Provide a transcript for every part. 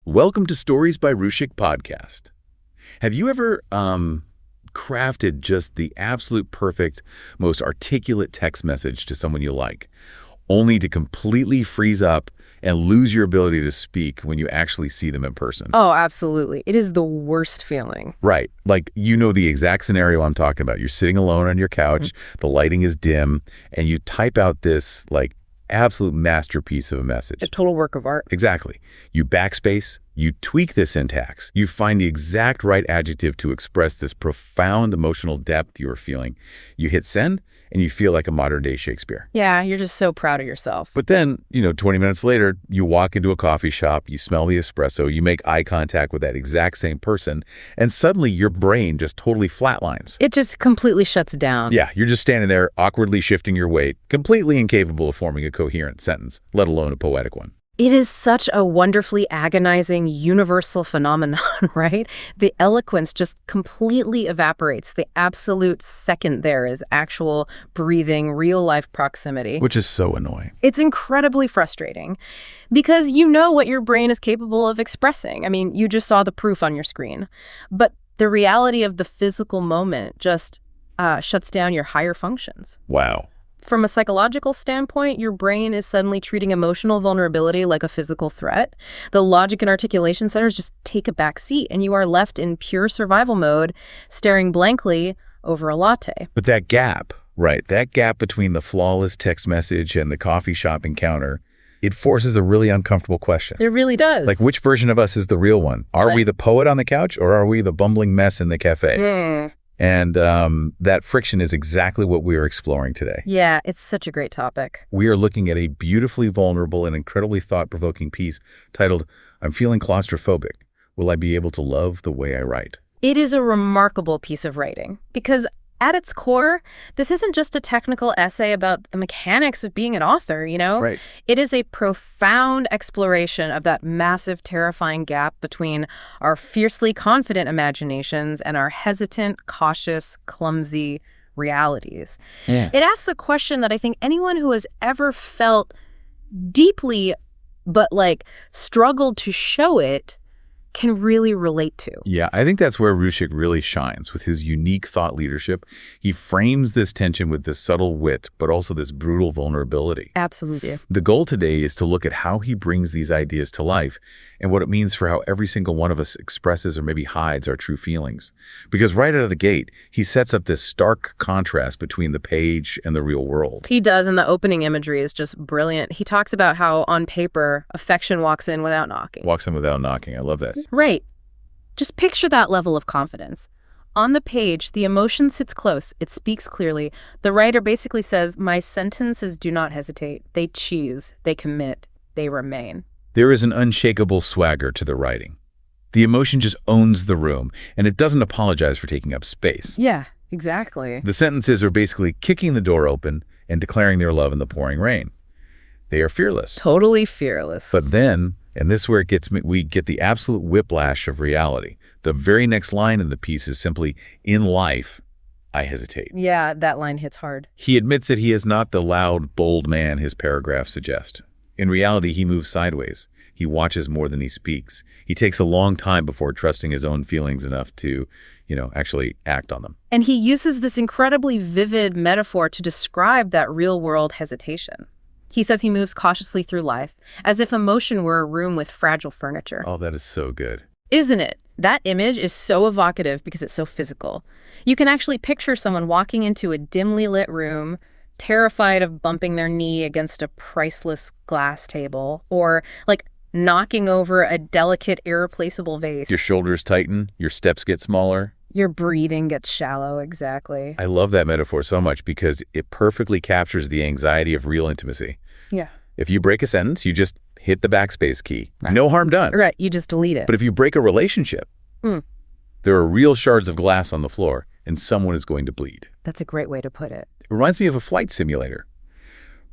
Welcome to Stories by Rushik podcast. Have you ever crafted just the absolute perfect, most articulate text message to someone you like, only to completely freeze up and lose your ability to speak when you actually see them in person? Oh, absolutely. It is the worst feeling. Right. Like, you know the exact scenario I'm talking about. You're sitting alone on your couch, the lighting is dim, and you type out this, absolute masterpiece of a message. A total work of art. Exactly. You backspace, you tweak the syntax, you find the exact right adjective to express this profound emotional depth you're feeling. You hit send, and you feel like a modern-day Shakespeare. Yeah, you're just so proud of yourself. But then, 20 minutes later, you walk into a coffee shop, you smell the espresso, you make eye contact with that exact same person, and suddenly your brain just totally flatlines. It just completely shuts down. Yeah, you're just standing there, awkwardly shifting your weight, completely incapable of forming a coherent sentence, let alone a poetic one. It is such a wonderfully agonizing universal phenomenon, right? The eloquence just completely evaporates. The absolute second there is actual breathing, real-life proximity. Which is so annoying. It's incredibly frustrating because you know what your brain is capable of expressing. I mean, you just saw the proof on your screen. But the reality of the physical moment just shuts down your higher functions. Wow. From a psychological standpoint, your brain is suddenly treating emotional vulnerability like a physical threat. The logic and articulation centers just take a back seat, and you are left in pure survival mode, staring blankly over a latte. But that gap, right, that gap between the flawless text message and the coffee shop encounter, it forces a really uncomfortable question. It really does. Like, which version of us is the real one? Are we the poet on the couch, or are we the bumbling mess in the cafe? And that friction is exactly what we are exploring today. Yeah, it's such a great topic. We are looking at a beautifully vulnerable and incredibly thought-provoking piece titled, "I'm Feeling Claustrophobic. Will I Be Able to Love the Way I Write?" It is a remarkable piece of writing because at its core, this isn't just a technical essay about the mechanics of being an author, Right. It is a profound exploration of that massive, terrifying gap between our fiercely confident imaginations and our hesitant, cautious, clumsy realities. Yeah. It asks a question that I think anyone who has ever felt deeply but struggled to show it can really relate to. Yeah, I think that's where Rushik really shines. With his unique thought leadership, he frames this tension with this subtle wit, but also this brutal vulnerability. Absolutely. The goal today is to look at how he brings these ideas to life and what it means for how every single one of us expresses or maybe hides our true feelings. Because right out of the gate, he sets up this stark contrast between the page and the real world. He does, and the opening imagery is just brilliant. He talks about how, on paper, affection walks in without knocking. Walks in without knocking. I love that. Right. Just picture that level of confidence. On the page, the emotion sits close. It speaks clearly. The writer basically says, my sentences do not hesitate. They choose. They commit. They remain. There is an unshakable swagger to the writing. The emotion just owns the room, and it doesn't apologize for taking up space. Yeah, exactly. The sentences are basically kicking the door open and declaring their love in the pouring rain. They are fearless. Totally fearless. But then, and this is where we get the absolute whiplash of reality. The very next line in the piece is simply, in life, I hesitate. Yeah, that line hits hard. He admits that he is not the loud, bold man his paragraphs suggest. In reality, he moves sideways. He watches more than he speaks. He takes a long time before trusting his own feelings enough to, actually act on them. And he uses this incredibly vivid metaphor to describe that real-world hesitation. He says he moves cautiously through life, as if emotion were a room with fragile furniture. Oh, that is so good. Isn't it? That image is so evocative because it's so physical. You can actually picture someone walking into a dimly lit room, terrified of bumping their knee against a priceless glass table, or knocking over a delicate, irreplaceable vase. Your shoulders tighten, your steps get smaller. Your breathing gets shallow, exactly. I love that metaphor so much because it perfectly captures the anxiety of real intimacy. Yeah. If you break a sentence, you just hit the backspace key. Right. No harm done. Right, you just delete it. But if you break a relationship, there are real shards of glass on the floor and someone is going to bleed. That's a great way to put it. It reminds me of a flight simulator.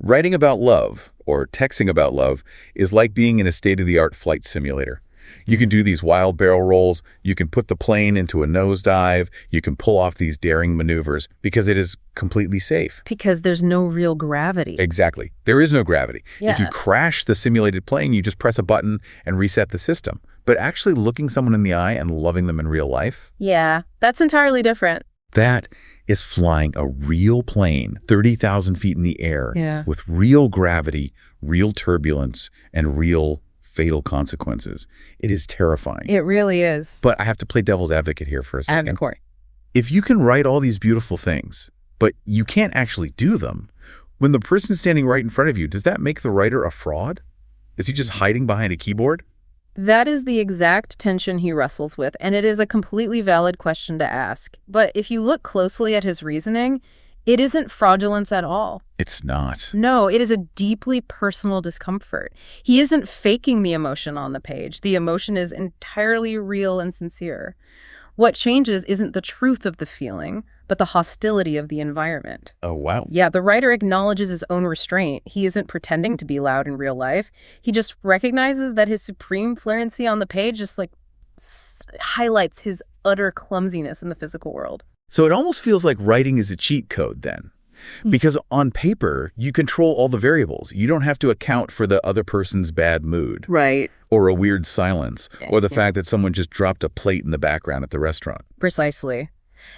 Writing about love or texting about love is like being in a state-of-the-art flight simulator. You can do these wild barrel rolls, you can put the plane into a nosedive, you can pull off these daring maneuvers because it is completely safe. Because there's no real gravity. Exactly. There is no gravity. Yeah. If you crash the simulated plane, you just press a button and reset the system. But actually looking someone in the eye and loving them in real life? Yeah, that's entirely different. That is flying a real plane 30,000 feet in the air with real gravity, real turbulence, and real fatal consequences. It is terrifying. It really is. But I have to play devil's advocate here for a second. Of course. If you can write all these beautiful things, but you can't actually do them, when the person standing right in front of you, does that make the writer a fraud? Is he just hiding behind a keyboard? That is the exact tension he wrestles with, and it is a completely valid question to ask. But if you look closely at his reasoning, it isn't fraudulence at all. It's not. No, it is a deeply personal discomfort. He isn't faking the emotion on the page. The emotion is entirely real and sincere. What changes isn't the truth of the feeling, but the hostility of the environment. Oh, wow. Yeah, the writer acknowledges his own restraint. He isn't pretending to be loud in real life. He just recognizes that his supreme fluency on the page just highlights his utter clumsiness in the physical world. So it almost feels like writing is a cheat code then. Because on paper, you control all the variables. You don't have to account for the other person's bad mood. Right. Or a weird silence. Or the fact that someone just dropped a plate in the background at the restaurant. Precisely.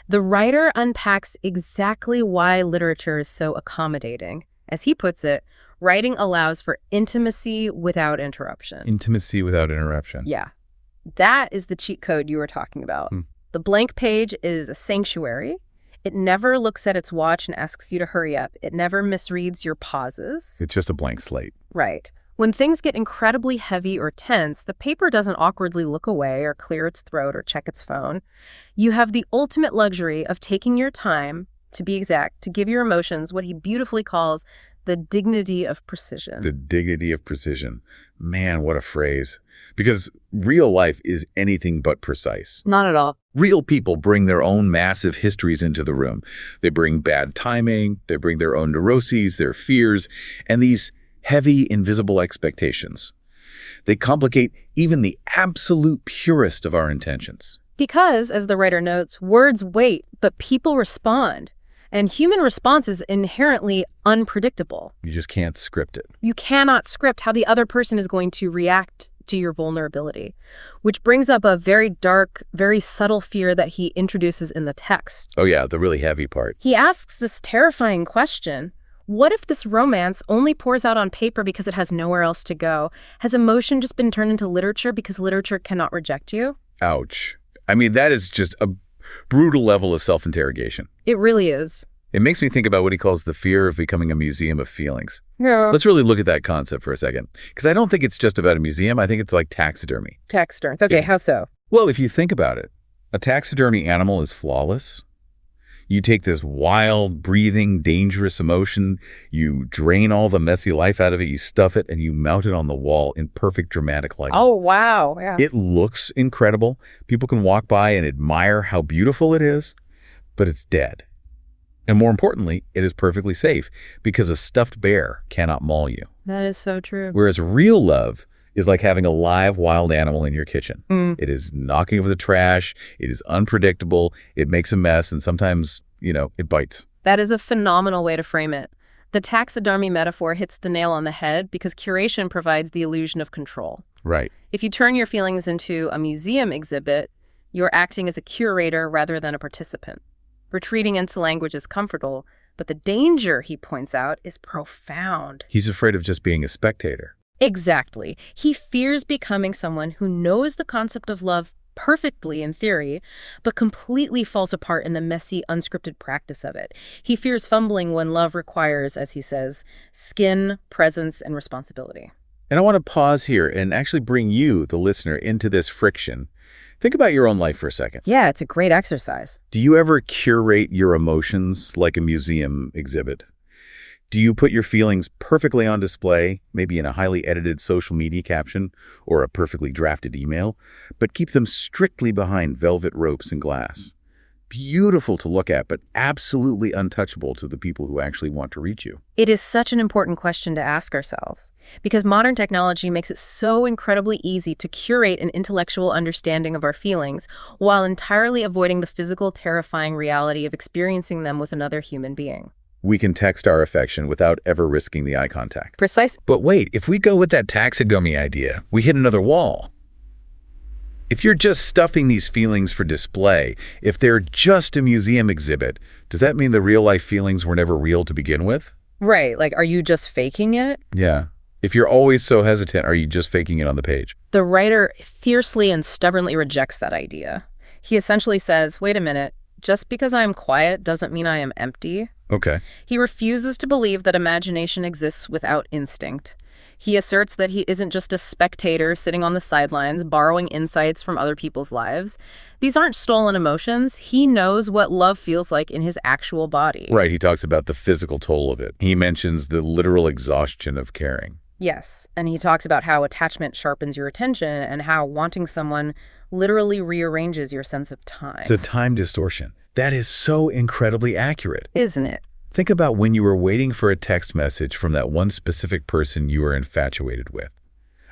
The writer unpacks exactly why literature is so accommodating. As he puts it, writing allows for intimacy without interruption. Intimacy without interruption. Yeah. That is the cheat code you were talking about. The blank page is a sanctuary. It never looks at its watch and asks you to hurry up. It never misreads your pauses. It's just a blank slate. Right. When things get incredibly heavy or tense, the paper doesn't awkwardly look away or clear its throat or check its phone. You have the ultimate luxury of taking your time, to be exact, to give your emotions what he beautifully calls the dignity of precision. The dignity of precision. Man, what a phrase. Because real life is anything but precise. Not at all. Real people bring their own massive histories into the room. They bring bad timing, they bring their own neuroses, their fears, and these heavy, invisible expectations. They complicate even the absolute purest of our intentions. Because, as the writer notes, words wait, but people respond. And human response is inherently unpredictable. You just can't script it. You cannot script how the other person is going to react to your vulnerability, which brings up a very dark, very subtle fear that he introduces in the text. Oh yeah, the really heavy part. He asks this terrifying question: what if this romance only pours out on paper because it has nowhere else to go? Has emotion just been turned into literature because literature cannot reject you? Ouch. I mean, that is just a brutal level of self-interrogation. It really is. It makes me think about what he calls the fear of becoming a museum of feelings. Yeah. Let's really look at that concept for a second. Because I don't think it's just about a museum. I think it's like taxidermy. Taxidermy. Okay, Yeah. how so? Well, if you think about it, a taxidermy animal is flawless. You take this wild, breathing, dangerous emotion, you drain all the messy life out of it, you stuff it, and you mount it on the wall in perfect dramatic lighting. Oh, wow. Yeah. It looks incredible. People can walk by and admire how beautiful it is, but it's dead. And more importantly, it is perfectly safe because a stuffed bear cannot maul you. That is so true. Whereas real love is like having a live wild animal in your kitchen. It is knocking over the trash. It is unpredictable. It makes a mess. And sometimes, it bites. That is a phenomenal way to frame it. The taxidermy metaphor hits the nail on the head because curation provides the illusion of control. Right. If you turn your feelings into a museum exhibit, you're acting as a curator rather than a participant. Retreating into language is comfortable, but the danger, he points out, is profound. He's afraid of just being a spectator. Exactly. He fears becoming someone who knows the concept of love perfectly in theory, but completely falls apart in the messy, unscripted practice of it. He fears fumbling when love requires, as he says, skin, presence, and responsibility. And I want to pause here and actually bring you, the listener, into this friction. Think about your own life for a second. Yeah, it's a great exercise. Do you ever curate your emotions like a museum exhibit? Do you put your feelings perfectly on display, maybe in a highly edited social media caption or a perfectly drafted email, but keep them strictly behind velvet ropes and glass? Beautiful to look at, but absolutely untouchable to the people who actually want to reach you. It is such an important question to ask ourselves because modern technology makes it so incredibly easy to curate an intellectual understanding of our feelings while entirely avoiding the physical, terrifying reality of experiencing them with another human being. We can text our affection without ever risking the eye contact. Precisely. But wait, if we go with that taxidermy idea, we hit another wall. If you're just stuffing these feelings for display, if they're just a museum exhibit, does that mean the real-life feelings were never real to begin with? Right, like, are you just faking it? Yeah. If you're always so hesitant, are you just faking it on the page? The writer fiercely and stubbornly rejects that idea. He essentially says, wait a minute, just because I am quiet doesn't mean I am empty. Okay. He refuses to believe that imagination exists without instinct. He asserts that he isn't just a spectator sitting on the sidelines, borrowing insights from other people's lives. These aren't stolen emotions. He knows what love feels like in his actual body. Right, he talks about the physical toll of it. He mentions the literal exhaustion of caring. Yes, and he talks about how attachment sharpens your attention and how wanting someone literally rearranges your sense of time. The time distortion. That is so incredibly accurate. Isn't it? Think about when you were waiting for a text message from that one specific person you were infatuated with.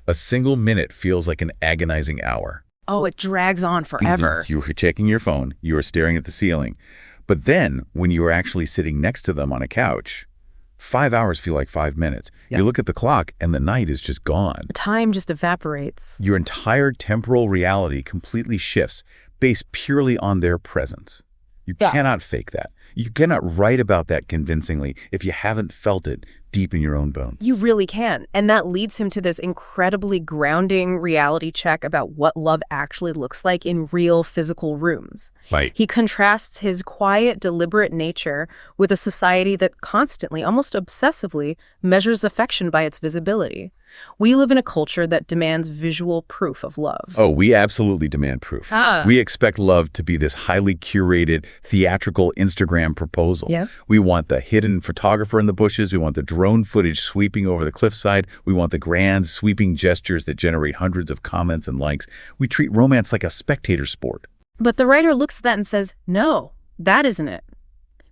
A single minute feels like an agonizing hour. Oh, it drags on forever. You were checking your phone, you were staring at the ceiling. But then, when you were actually sitting next to them on a couch, 5 hours feel like 5 minutes. Yeah. You look at the clock and the night is just gone. Time just evaporates. Your entire temporal reality completely shifts based purely on their presence. You cannot fake that. You cannot write about that convincingly if you haven't felt it deep in your own bones. You really can. And that leads him to this incredibly grounding reality check about what love actually looks like in real physical rooms. Right. He contrasts his quiet, deliberate nature with a society that constantly, almost obsessively, measures affection by its visibility. We live in a culture that demands visual proof of love. Oh, we absolutely demand proof. We expect love to be this highly curated, theatrical Instagram proposal. Yeah. We want the hidden photographer in the bushes. We want the drone footage sweeping over the cliffside. We want the grand, sweeping gestures that generate hundreds of comments and likes. We treat romance like a spectator sport. But the writer looks at that and says, no, that isn't it.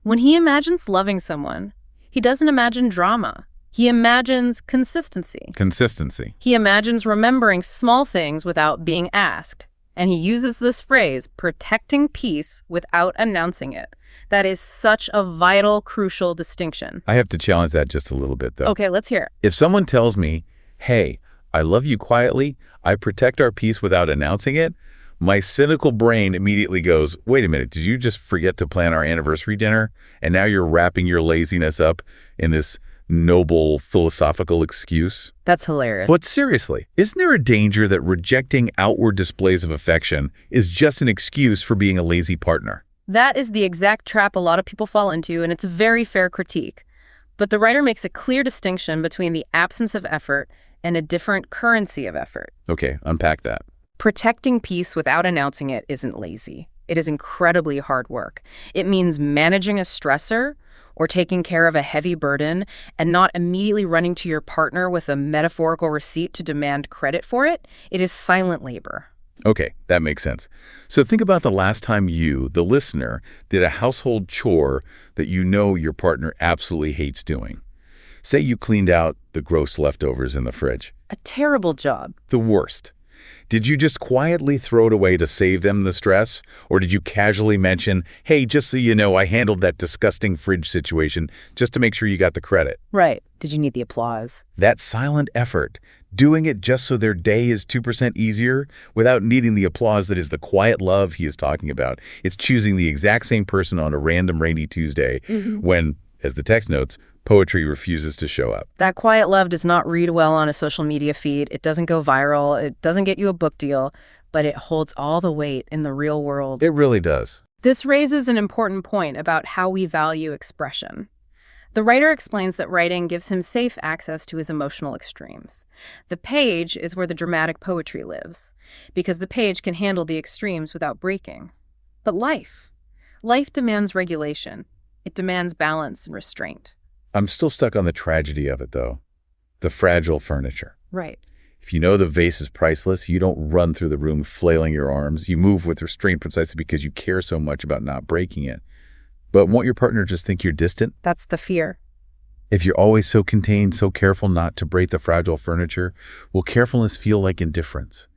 When he imagines loving someone, he doesn't imagine drama. He imagines consistency. Consistency. He imagines remembering small things without being asked. And he uses this phrase, protecting peace without announcing it. That is such a vital, crucial distinction. I have to challenge that just a little bit, though. Okay, let's hear it. If someone tells me, hey, I love you quietly, I protect our peace without announcing it, my cynical brain immediately goes, wait a minute, did you just forget to plan our anniversary dinner? And now you're wrapping your laziness up in this noble philosophical excuse? That's hilarious. But seriously, isn't there a danger that rejecting outward displays of affection is just an excuse for being a lazy partner? That is the exact trap a lot of people fall into, and it's a very fair critique. But the writer makes a clear distinction between the absence of effort and a different currency of effort. Okay, unpack that. Protecting peace without announcing it isn't lazy. It is incredibly hard work. It means managing a stressor or taking care of a heavy burden and not immediately running to your partner with a metaphorical receipt to demand credit for it. It is silent labor. Okay, that makes sense. So think about the last time you, the listener, did a household chore that you know your partner absolutely hates doing. Say you cleaned out the gross leftovers in the fridge. A terrible job. The worst. Did you just quietly throw it away to save them the stress? Or did you casually mention, hey, just so you know, I handled that disgusting fridge situation just to make sure you got the credit? Right. Did you need the applause? That silent effort, doing it just so their day is 2% easier without needing the applause that is the quiet love he is talking about. It's choosing the exact same person on a random rainy Tuesday when, as the text notes, poetry refuses to show up. That quiet love does not read well on a social media feed. It doesn't go viral. It doesn't get you a book deal, but it holds all the weight in the real world. It really does. This raises an important point about how we value expression. The writer explains that writing gives him safe access to his emotional extremes. The page is where the dramatic poetry lives, because the page can handle the extremes without breaking. But life demands regulation. It demands balance and restraint. I'm still stuck on the tragedy of it, though. The fragile furniture. Right. If you know the vase is priceless, you don't run through the room flailing your arms. You move with restraint precisely because you care so much about not breaking it. But won't your partner just think you're distant? That's the fear. If you're always so contained, so careful not to break the fragile furniture, will carefulness feel like indifference?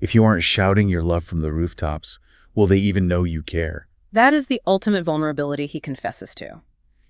If you aren't shouting your love from the rooftops, will they even know you care? That is the ultimate vulnerability he confesses to.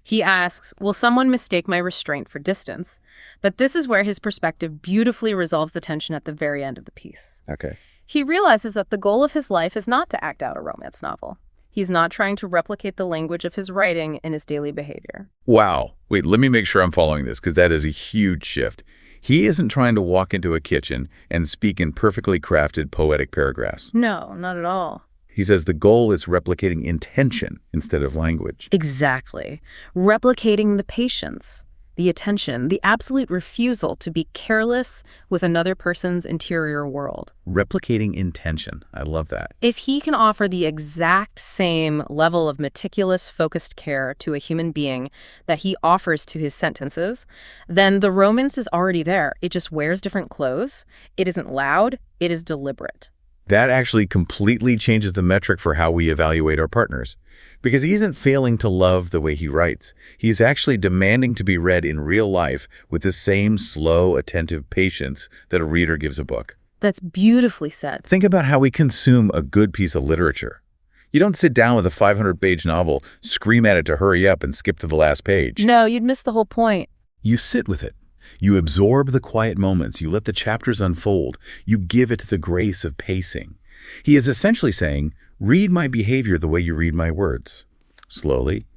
He asks, will someone mistake my restraint for distance? But this is where his perspective beautifully resolves the tension at the very end of the piece. Okay. He realizes that the goal of his life is not to act out a romance novel. He's not trying to replicate the language of his writing in his daily behavior. Wow. Wait, let me make sure I'm following this, because that is a huge shift. He isn't trying to walk into a kitchen and speak in perfectly crafted poetic paragraphs. No, not at all. He says the goal is replicating intention instead of language. Exactly. Replicating the patience, the attention, the absolute refusal to be careless with another person's interior world. Replicating intention. I love that. If he can offer the exact same level of meticulous, focused care to a human being that he offers to his sentences, then the romance is already there. It just wears different clothes. It isn't loud. It is deliberate. That actually completely changes the metric for how we evaluate our partners. Because he isn't failing to love the way he writes. He's actually demanding to be read in real life with the same slow, attentive patience that a reader gives a book. That's beautifully said. Think about how we consume a good piece of literature. You don't sit down with a 500-page novel, scream at it to hurry up, and skip to the last page. No, you'd miss the whole point. You sit with it. You absorb the quiet moments. You let the chapters unfold. You give it the grace of pacing. He is essentially saying, read my behavior the way you read my words. Slowly,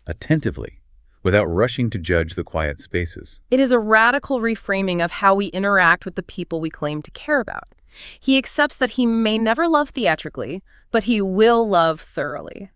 attentively, without rushing to judge the quiet spaces. It is a radical reframing of how we interact with the people we claim to care about. He accepts that he may never love theatrically, but he will love thoroughly.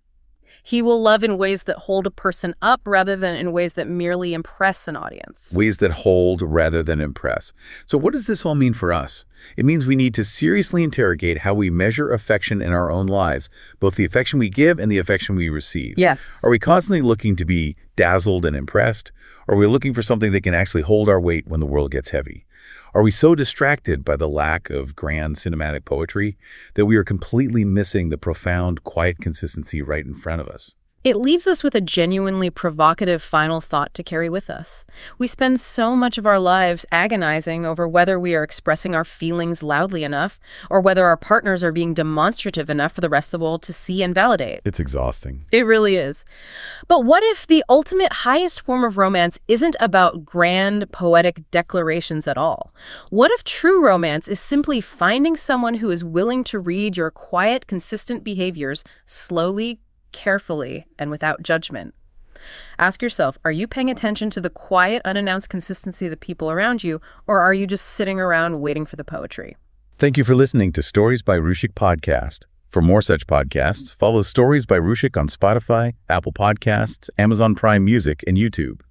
He will love in ways that hold a person up rather than in ways that merely impress an audience. Ways that hold rather than impress. So what does this all mean for us? It means we need to seriously interrogate how we measure affection in our own lives, both the affection we give and the affection we receive. Yes. Are we constantly looking to be dazzled and impressed? Or are we looking for something that can actually hold our weight when the world gets heavy? Are we so distracted by the lack of grand cinematic poetry that we are completely missing the profound, quiet consistency right in front of us? It leaves us with a genuinely provocative final thought to carry with us. We spend so much of our lives agonizing over whether we are expressing our feelings loudly enough or whether our partners are being demonstrative enough for the rest of the world to see and validate. It's exhausting. It really is. But what if the ultimate highest form of romance isn't about grand poetic declarations at all? What if true romance is simply finding someone who is willing to read your quiet, consistent behaviors slowly, carefully, and without judgment? Ask yourself, are you paying attention to the quiet, unannounced consistency of the people around you, or are you just sitting around waiting for the poetry? Thank you for listening to Stories by Ruchik podcast. For more such podcasts, follow Stories by Ruchik on Spotify, Apple Podcasts, Amazon Prime Music, and YouTube.